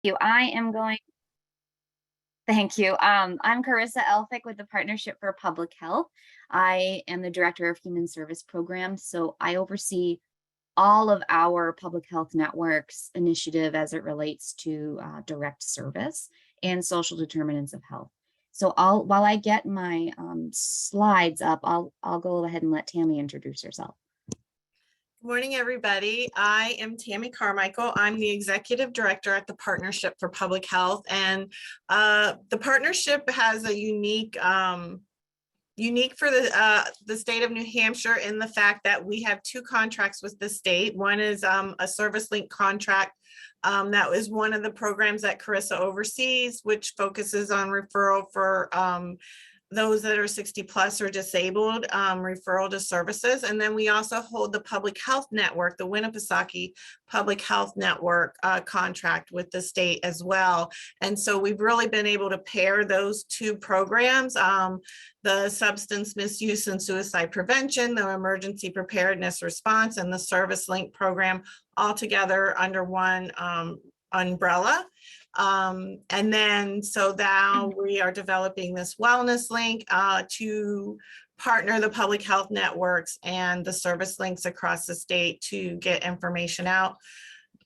I am going Thank you. I'm Carissa Elphick with the Partnership for Public Health. I am the Director of Human Service Programs, so I oversee all of our public health networks initiative as it relates to direct service and social determinants of health. So while I get my slides up, I'll go ahead and let Tammy introduce herself. Good morning, everybody. I am Tammy Carmichael. I'm the Executive Director at the Partnership for Public Health, and the partnership has a unique for the state of New Hampshire in the fact that we have two contracts with the state. One is a ServiceLink contract. That was one of the programs that Carissa oversees, which focuses on referral for those that are 60 plus or disabled, referral to services. And then we also hold the public health network, the Winnipesaukee Public Health Network contract with the state as well. And so we've really been able to pair those two programs, the substance misuse and suicide prevention, the emergency preparedness response, and the ServiceLink program all together under one umbrella. And then so now we are developing this wellness link to partner the public health networks and the service links across the state to get information out.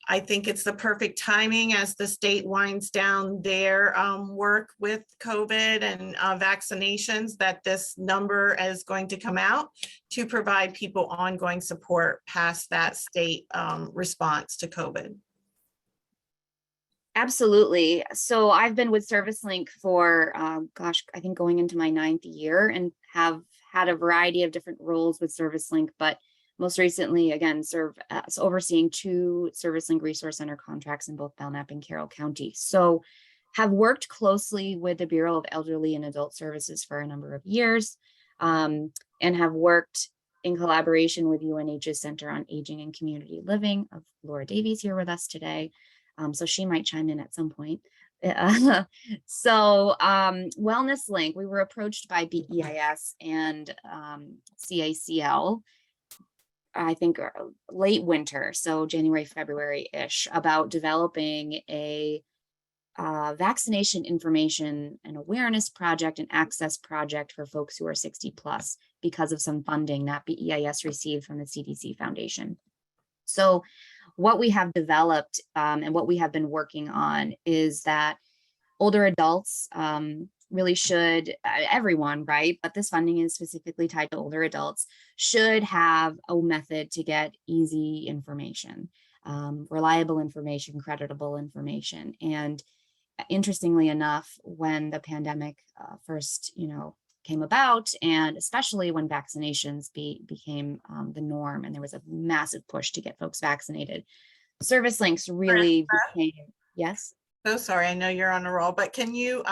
I think it's the perfect timing as the state winds down their work with COVID and vaccinations that this number is going to come out to provide people ongoing support past that state response to COVID. Absolutely. So I've been with ServiceLink for, I think going into my 9th year and have had a variety of different roles with ServiceLink, but most recently, again, serve as overseeing 2 ServiceLink Resource Center contracts in both Belknap and Carroll County. So have worked closely with the Bureau of Elderly and Adult Services for a number of years, and have worked in collaboration with UNH's Center on Aging and Community Living of Laura Davies here with us today. So she might chime in at some point. Wellness Link, we were approached by BEIS and CACL, I think late winter, so January, February-ish, about developing a vaccination information and awareness project and access project for folks who are 60 plus because of some funding that BEIS received from the CDC Foundation. So what we have developed and what we have been working on is that older adults really should, everyone, right? But this funding is specifically tied to older adults, should have a method to get easy information, reliable information, creditable information. And interestingly enough, when the pandemic first, came about, and especially when vaccinations became the norm, and there was a massive push to get folks vaccinated, service links really became, yes? So sorry, I know you're on a roll, but can you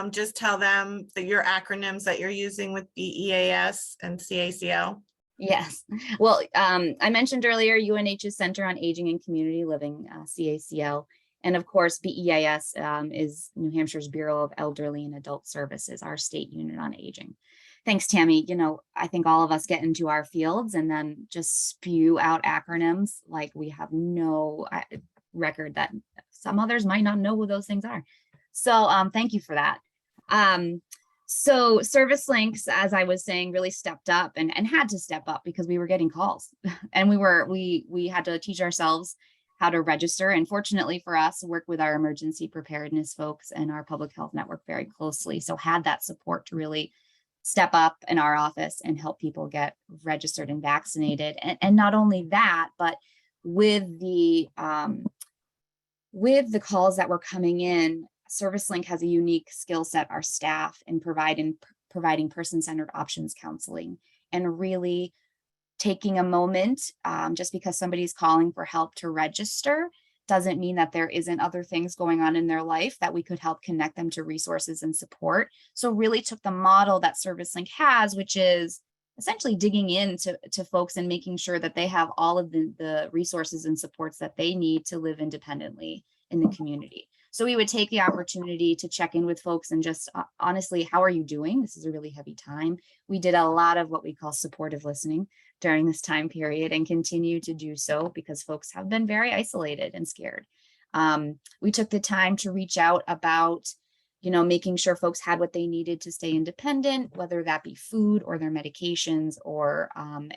just tell them that your acronyms that you're using with BEIS and CACL? Yes. Well, I mentioned earlier UNH's Center on Aging and Community Living, CACL. And of course, BEIS is New Hampshire's Bureau of Elderly and Adult Services, our state unit on aging. Thanks, Tammy. I think all of us get into our fields and then just spew out acronyms like we have no record that some others might not know who those things are. So thank you for that. So service links, as I was saying, really stepped up and had to step up because we were getting calls and we had to teach ourselves how to register. And fortunately for us, work with our emergency preparedness folks and our public health network very closely. So had that support to really step up in our office and help people get registered and vaccinated. And not only that, but with the calls that were coming in, ServiceLink has a unique skill set, our staff, in providing person-centered options counseling and really taking a moment. Just because somebody's calling for help to register doesn't mean that there isn't other things going on in their life that we could help connect them to resources and support. So really took the model that ServiceLink has, which is essentially digging into folks and making sure that they have all of the resources and supports that they need to live independently in the community. So we would take the opportunity to check in with folks and just honestly, how are you doing? This is a really heavy time. We did a lot of what we call supportive listening during this time period and continue to do so because folks have been very isolated and scared. We took the time to reach out about, making sure folks had what they needed to stay independent, whether that be food or their medications or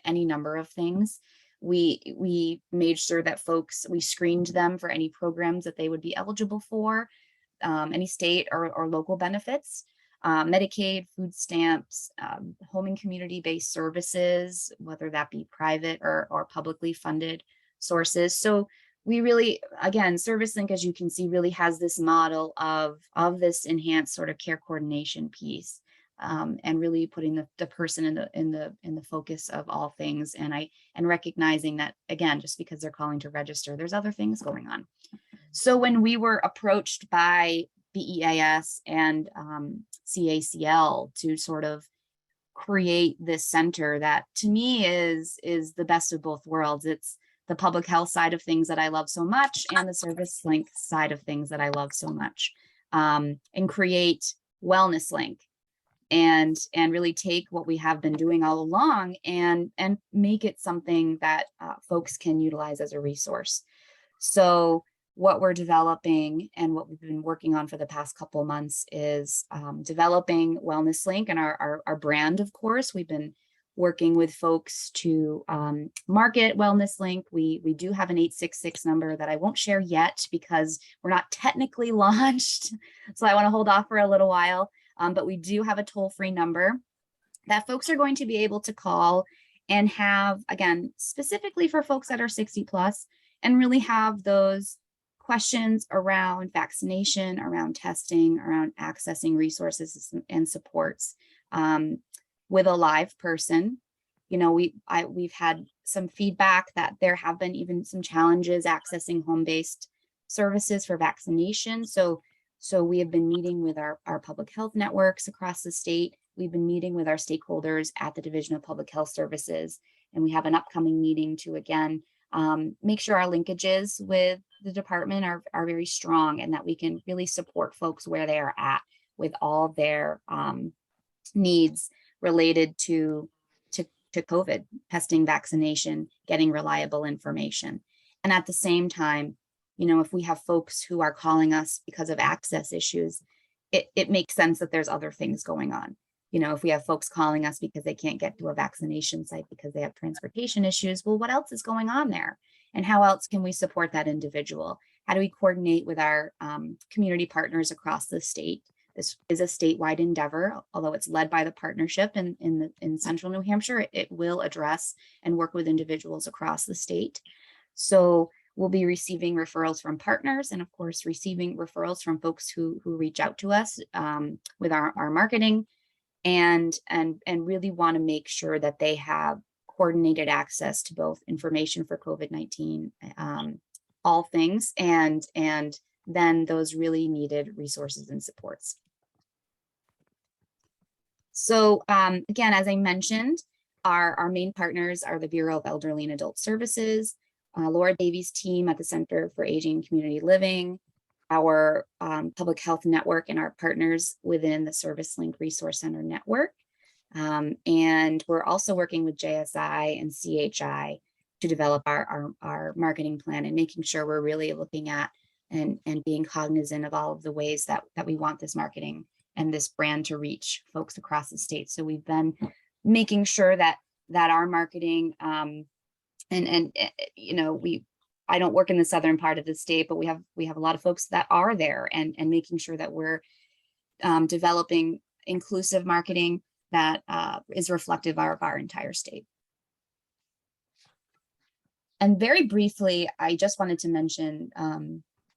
any number of things. We made sure that we screened them for any programs that they would be eligible for, any state or local benefits, Medicaid, food stamps, home and community-based services, whether that be private or publicly funded sources. So we really, again, ServiceLink, as you can see, really has this model of this enhanced sort of care coordination piece, and really putting the person in the focus of all things, and recognizing that, again, just because they're calling to register, there's other things going on. So when we were approached by BEIS and CACL to sort of create this center that to me is the best of both worlds. It's the public health side of things that I love so much, and the ServiceLink side of things that I love so much, and create Wellness Link, and really take what we have been doing all along and make it something that folks can utilize as a resource. So what we're developing and what we've been working on for the past couple of months is developing Wellness Link and our brand, of course. We've been working with folks to market Wellness Link. We do have an 866 number that I won't share yet because we're not technically launched. So I want to hold off for a little while. But we do have a toll-free number that folks are going to be able to call and have, again, specifically for folks that are 60 plus, and really have those questions around vaccination, around testing, around accessing resources and supports with a live person. We've had some feedback that there have been even some challenges accessing home-based services for vaccination. So we have been meeting with our public health networks across the state. We've been meeting with our stakeholders at the Division of Public Health Services, and we have an upcoming meeting to, again, make sure our linkages with the department are very strong, and that we can really support folks where they are at with all their needs related to COVID, testing, vaccination, getting reliable information. And at the same time, if we have folks who are calling us because of access issues, it makes sense that there's other things going on. If we have folks calling us because they can't get to a vaccination site because they have transportation issues, well, what else is going on there? And how else can we support that individual? How do we coordinate with our community partners across the state? This is a statewide endeavor, although it's led by the partnership in central New Hampshire. It will address and work with individuals across the state. So we'll be receiving referrals from partners, and of course, receiving referrals from folks who reach out to us with our marketing, and really want to make sure that they have coordinated access to both information for COVID-19, all things, and then those really needed resources and supports. So again, as I mentioned, our main partners are the Bureau of Elderly and Adult Services, Laura Davies' team at the Center for Aging and Community Living, our public health network, and our partners within the ServiceLink Resource Center network. And we're also working with JSI and CHI to develop our marketing plan, and making sure we're really looking at and being cognizant of all of the ways that we want this marketing and this brand to reach folks across the state. So we've been making sure that our marketing, I don't work in the southern part of the state, but we have a lot of folks that are there, and making sure that we're developing inclusive marketing that is reflective of our entire state. And very briefly, I just wanted to mention,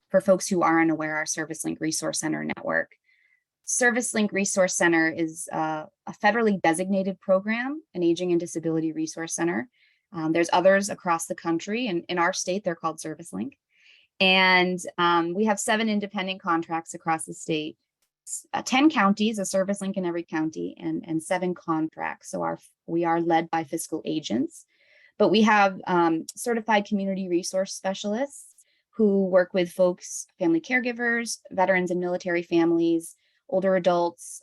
for folks who are unaware, our ServiceLink Resource Center network. ServiceLink Resource Center is a federally designated program, an aging and disability resource center. There's others across the country, and in our state, they're called ServiceLink. And we have 7 independent contracts across the state, 10 counties, a ServiceLink in every county, and 7 contracts. So we are led by fiscal agents, but we have certified community resource specialists who work with folks, family caregivers, veterans and military families, older adults,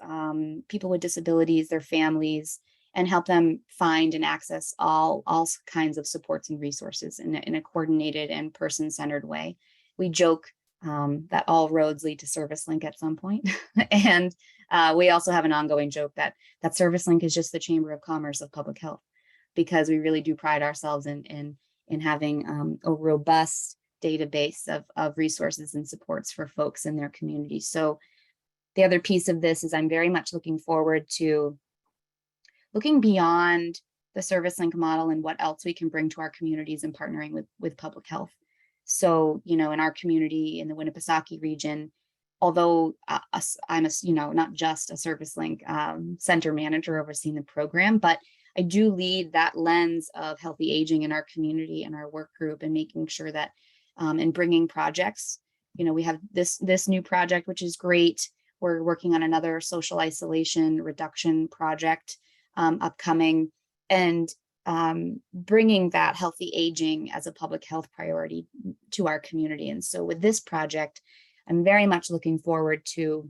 people with disabilities, their families, and help them find and access all kinds of supports and resources in a coordinated and person-centered way. We joke that all roads lead to ServiceLink at some point. And we also have an ongoing joke that ServiceLink is just the Chamber of Commerce of public health, because we really do pride ourselves in having a robust database of resources and supports for folks in their community. So the other piece of this is I'm very much looking forward to looking beyond the ServiceLink model and what else we can bring to our communities and partnering with public health. So, in our community in the Winnipesaukee region, although I'm not just a ServiceLink center manager overseeing the program, but I do lead that lens of healthy aging in our community and our work group, and making sure that and bringing projects. We have this new project, which is great. We're working on another social isolation reduction project upcoming, and bringing that healthy aging as a public health priority to our community. And so with this project, I'm very much looking forward to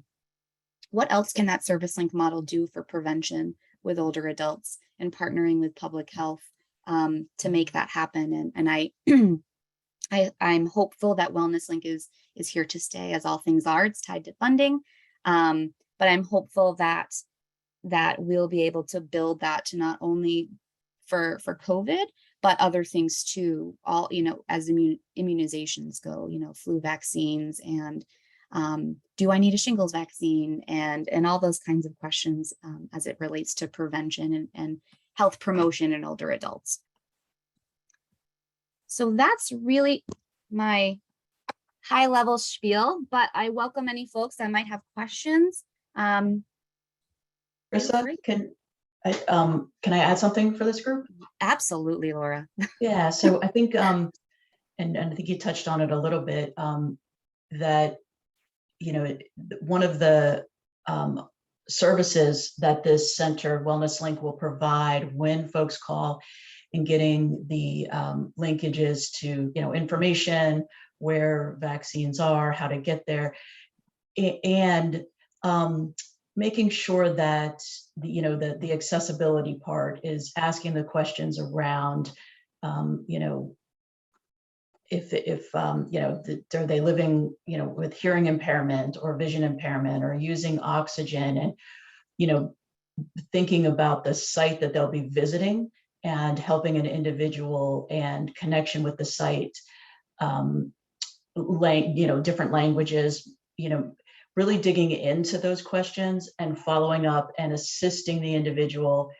what else can that ServiceLink model do for prevention with older adults, and partnering with public health to make that happen. And I'm hopeful that WellnessLink is here to stay, as all things are. It's tied to funding, but I'm hopeful that we'll be able to build that to not only for COVID, but other things too, all, as immunizations go, flu vaccines, and do I need a shingles vaccine, and all those kinds of questions as it relates to prevention and health promotion in older adults. So that's really my high level spiel, but I welcome any folks that might have questions. Krista, can I add something for this group? Absolutely, Laura. Yeah, so I think, and I think you touched on it a little bit, that, one of the services that this center, WellnessLink, will provide when folks call, and getting the linkages to, information, where vaccines are, how to get there, and making sure that the accessibility part is asking the questions around, if are they living, with hearing impairment or vision impairment, or using oxygen, and, thinking about the site that they'll be visiting, and helping an individual and connection with the site, different languages, really digging into those questions and following up and assisting the individual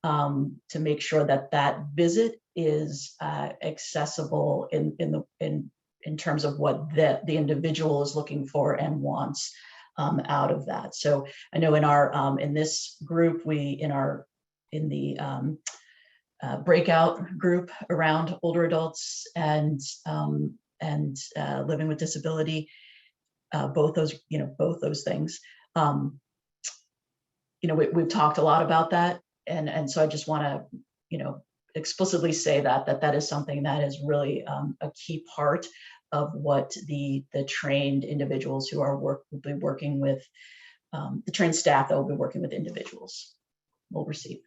to make sure that that visit is accessible in terms of what the individual is looking for and wants out of that. So I know in this group, in the breakout group around older adults and living with disability, both those things. We've talked a lot about that, and so I just want to, explicitly say that is something that is really a key part of what the trained individuals who will be working with, the trained staff that will be working with individuals will receive.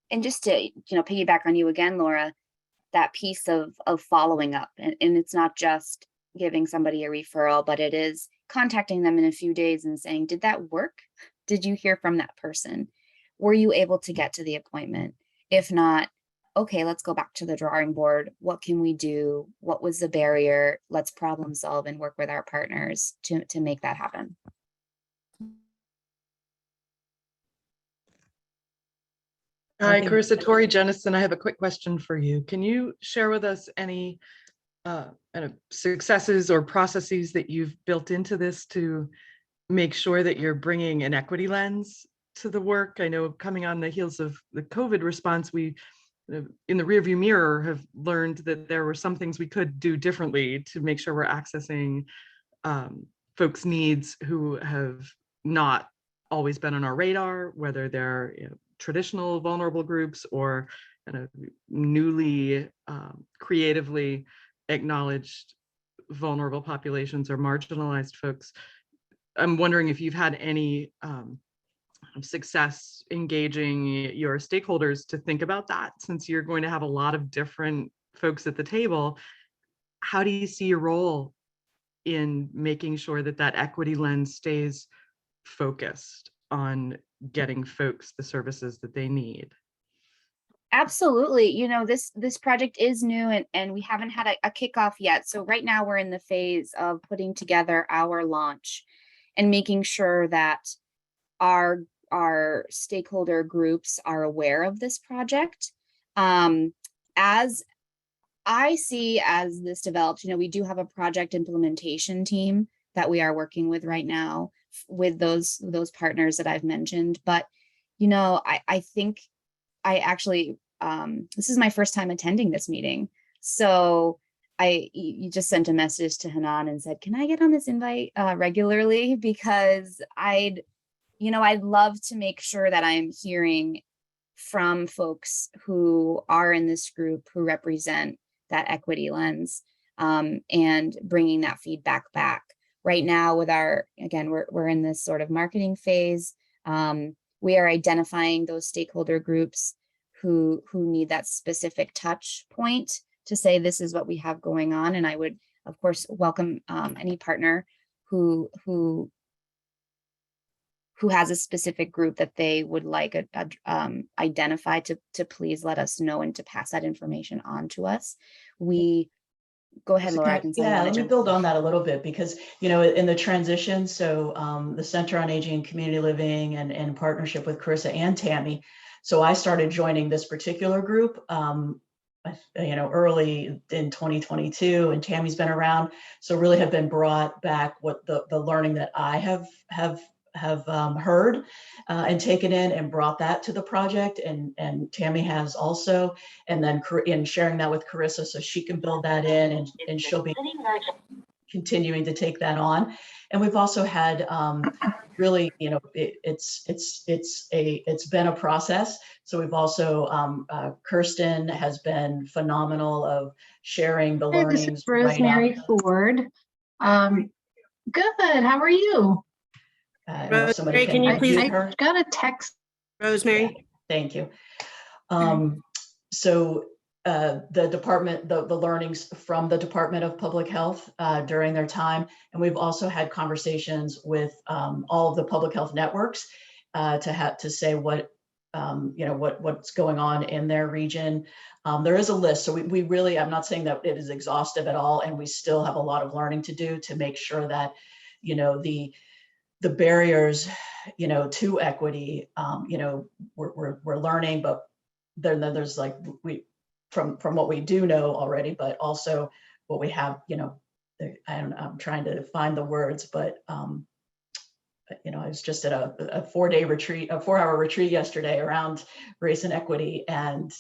And just to, piggyback on you again, Laura, that piece of following up, and it's not just giving somebody a referral, but it is contacting them in a few days and saying, did that work? Did you hear from that person? Were you able to get to the appointment? If not, okay, let's go back to the drawing board. What can we do? What was the barrier? Let's problem solve and work with our partners to make that happen. Hi, Carissa, Tori Jennison. I have a quick question for you. Can you share with us any kind of successes or processes that you've built into this to make sure that you're bringing an equity lens to the work? I know, coming on the heels of the COVID response, we, in the rearview mirror, have learned that there were some things we could do differently to make sure we're accessing folks' needs who have not always been on our radar, whether they're traditional vulnerable groups or kind of newly creatively acknowledged vulnerable populations or marginalized folks. I'm wondering if you've had any success engaging your stakeholders to think about that, since you're going to have a lot of different folks at the table. how do you see your role in making sure that that equity lens stays focused on getting folks the services that they need? Absolutely. This project is new, and we haven't had a kickoff yet. So right now we're in the phase of putting together our launch and making sure that our stakeholder groups are aware of this project. As I see as this develops, we do have a project implementation team that we are working with right now with those partners that I've mentioned. But I think I actually this is my first time attending this meeting. So you just sent a message to Hanan and said, can I get on this invite regularly? Because I'd love to make sure that I'm hearing from folks who are in this group who represent that equity lens, and bringing that feedback back. Right now with we're in this sort of marketing phase. We are identifying those stakeholder groups who need that specific touch point to say, this is what we have going on. And I would, of course, welcome any partner who has a specific group that they would like identify to please let us know and to pass that information on to us. Go ahead, Laura. Let me build on that a little bit, because, in the transition, so the Center on Aging and Community Living and in partnership with Carissa and Tammy. So I started joining this particular group, early in 2022, and Tammy's been around. So really have been brought back what the learning that I have heard and taken in, and brought that to the project, and Tammy has also, and then in sharing that with Carissa so she can build that in, and she'll be continuing to take that on. And we've also had really, it's been a process. So we've also Kirsten has been phenomenal of sharing the learnings. This is Rosemary Ford. Good. How are you? Rosemary, can you please? I got a text. Rosemary. Yeah, thank you. So the department, the learnings from the Department of Public Health during their time, and we've also had conversations with all of the public health networks to say what's going on in their region. There is a list, so we really, I'm not saying that it is exhaustive at all, and we still have a lot of learning to do to make sure that the barriers to equity, we're learning, but then there's from what we do know already, but also what we have, I'm trying to find the words, but I was just at a 4-day retreat, a 4-hour retreat yesterday around race and equity, and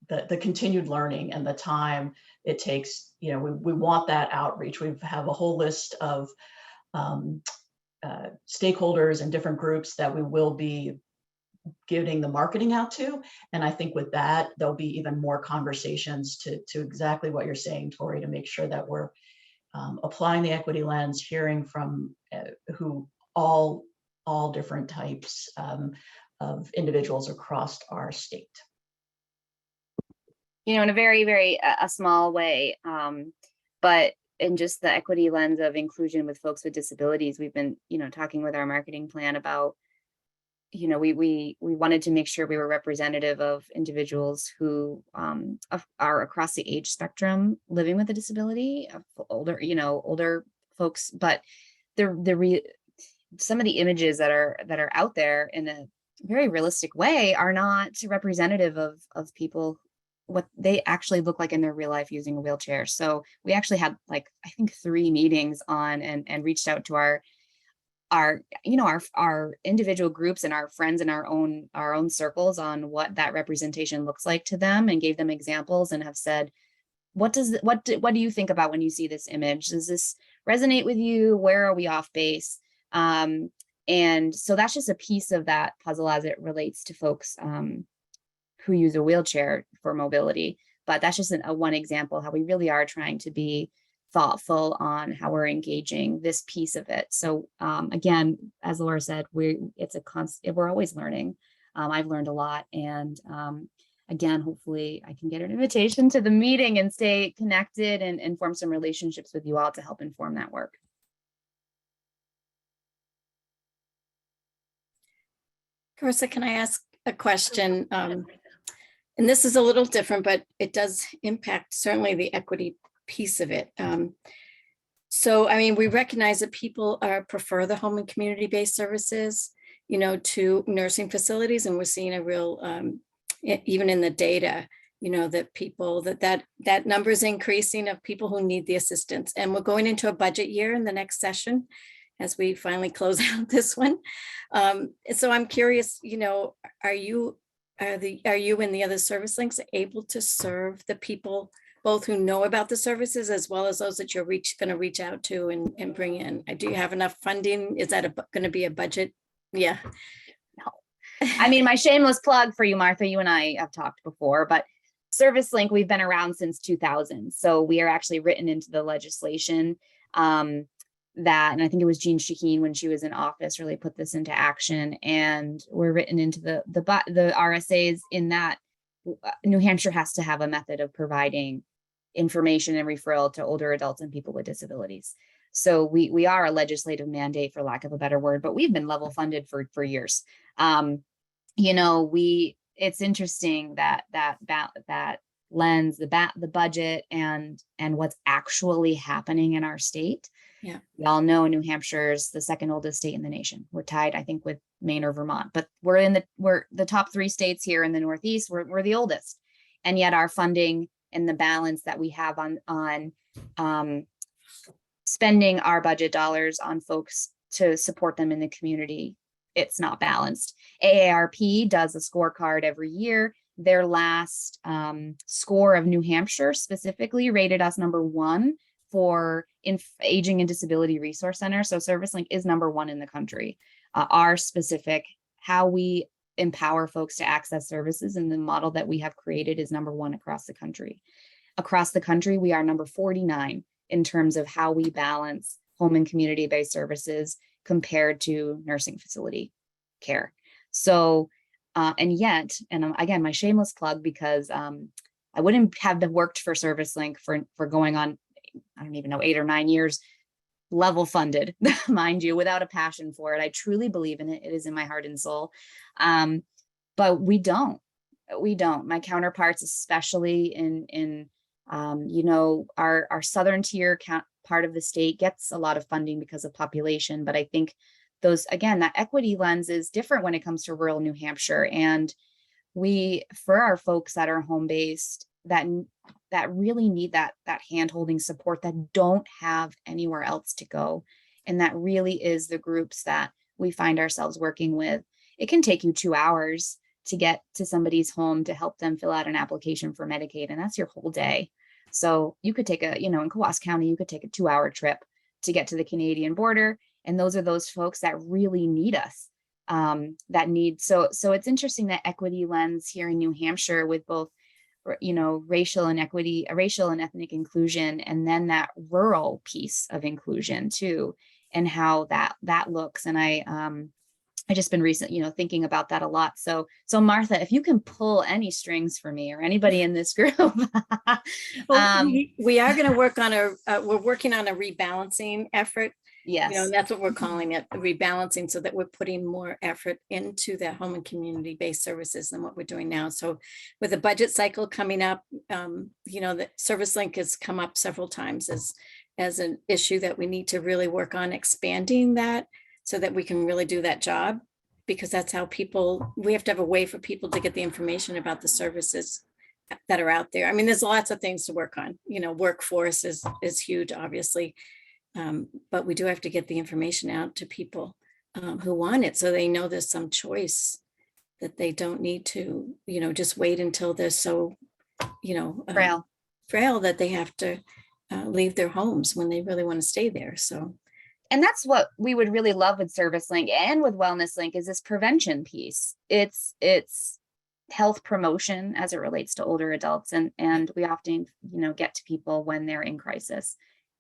the continued learning and the time it takes. We want that outreach. We have a whole list of stakeholders and different groups that we will be getting the marketing out to. And I think with that, there'll be even more conversations to exactly what you're saying, Tori, to make sure that we're applying the equity lens, hearing from who all different types of individuals across our state. In a very, very a small way, but in just the equity lens of inclusion with folks with disabilities, we've been, talking with our marketing plan about, we wanted to make sure we were representative of individuals who are across the age spectrum living with a disability, older folks, but some of the images that are out there in a very realistic way are not representative of people, what they actually look like in their real life using a wheelchair. So we actually had I think 3 meetings on and reached out to our individual groups and our friends in our own circles on what that representation looks like to them, and gave them examples and have said, what do you think about when you see this image? Does this resonate with you? Where are we off base? And so that's just a piece of that puzzle as it relates to folks who use a wheelchair for mobility. But that's just a one example how we really are trying to be thoughtful on how we're engaging this piece of it. So again, as Laura said, we're always learning. I've learned a lot, and again, hopefully I can get an invitation to the meeting and stay connected and form some relationships with you all to help inform that work. Carissa, can I ask a question? And this is a little different, but it does impact certainly the equity piece of it. So, I mean, we recognize that people prefer the home and community-based services, you know, to nursing facilities, and we're seeing a real, even in the data, you know, that people that number is increasing of people who need the assistance. And we're going into a budget year in the next session as we finally close out this one. So I'm curious, you know, are you and the other service links able to serve the people both who know about the services as well as those that you're going to reach out to and bring in? Do you have enough funding? Is that going to be a budget? Yeah. I mean, my shameless plug for you, Martha, you and I have talked before, but ServiceLink, we've been around since 2000. So we are actually written into the legislation that, and I think it was Jean Shaheen when she was in office, really put this into action, and we're written into the RSAs in that New Hampshire has to have a method of providing information and referral to older adults and people with disabilities. So we are a legislative mandate, for lack of a better word, but we've been level funded for years. You know, it's interesting that lens, the budget and what's actually happening in our state. Yeah. We all know New Hampshire's the second oldest state in the nation. We're tied, I think, with Maine or Vermont, but we're the top 3 states here in the Northeast. We're the oldest, and yet our funding and the balance that we have on spending our budget dollars on folks to support them in the community, it's not balanced. AARP does a scorecard every year. Their last score of New Hampshire specifically rated us #1 for Aging and Disability Resource Center. So ServiceLink is #1 in the country. Our specific, how we empower folks to access services and the model that we have created is #1 across the country. Across the country, we are number 49 in terms of how we balance home and community-based services compared to nursing facility care. So, and yet, and again, my shameless plug, because I wouldn't have worked for ServiceLink for going on, I don't even know, 8 or 9 years, level funded, mind you, without a passion for it. I truly believe in it. It is in my heart and soul. But we don't. My counterparts, especially in you know, our southern tier part of the state gets a lot of funding because of population. But I think those, again, that equity lens is different when it comes to rural New Hampshire. And for our folks that are home-based, that really need that hand-holding support, that don't have anywhere else to go. And that really is the groups that we find ourselves working with. It can take you 2 hours to get to somebody's home to help them fill out an application for Medicaid, and that's your whole day. So you could take in Coos County, you could take a 2-hour trip to get to the Canadian border. And those are those folks that really need us, so it's interesting that equity lens here in New Hampshire with both, you know, racial and ethnic inclusion, and then that rural piece of inclusion too, and how that looks. And I just been thinking about that a lot. So Martha, if you can pull any strings for me or anybody in this group. Well, we are going to work on we're working on a rebalancing effort. Yes. You know, that's what we're calling it, rebalancing, so that we're putting more effort into the home and community-based services than what we're doing now. So with the budget cycle coming up, you know, the ServiceLink has come up several times as an issue that we need to really work on expanding that so that we can really do that job, because that's how we have to have a way for people to get the information about the services that are out there. I mean, there's lots of things to work on. You know, workforce is huge, obviously. But we do have to get the information out to people who want it, so they know there's some choice, that they don't need to, you know, just wait until they're so, you know, frail that they have to leave their homes when they really want to stay there. So, and that's what we would really love with ServiceLink and with WellnessLink, is this prevention piece. It's health promotion as it relates to older adults, and we often, you know, get to people when they're in crisis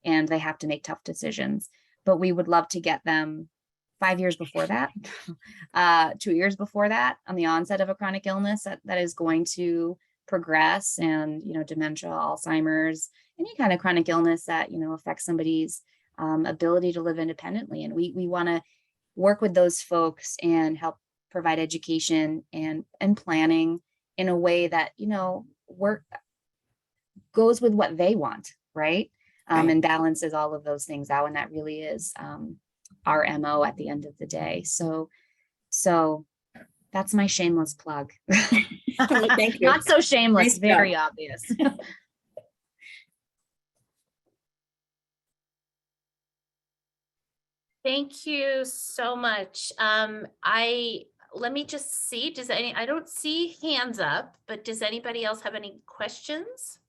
and they have to make tough decisions, but we would love to get them 5 years before that, 2 years before that, on the onset of a chronic illness that is going to progress, and, dementia, Alzheimer's, any kind of chronic illness that, affects somebody's ability to live independently. And we want to work with those folks and help provide education and planning in a way that, work goes with what they want, right? And balances all of those things out. And that really is our MO at the end of the day. So that's my shameless plug. Thank you. Not so shameless, Nice very obvious. Thank you so much. Let me just see, I don't see hands up, but does anybody else have any questions?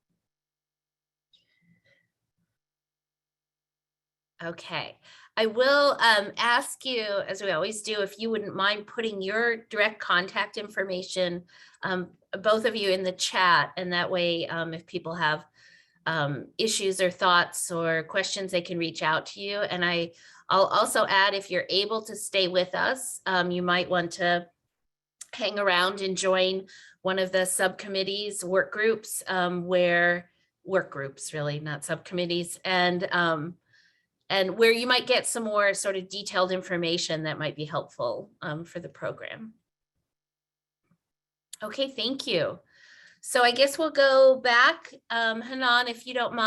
Okay, I will ask you, as we always do, if you wouldn't mind putting your direct contact information, both of you, in the chat, and that way, if people have issues or thoughts or questions, they can reach out to you. And I'll also add, if you're able to stay with us, you might want to hang around and join one of the subcommittees, work groups, really, not subcommittees, and where you might get some more sort of detailed information that might be helpful for the program. Okay, thank you. So I guess we'll go back. Hanan, if you don't mind.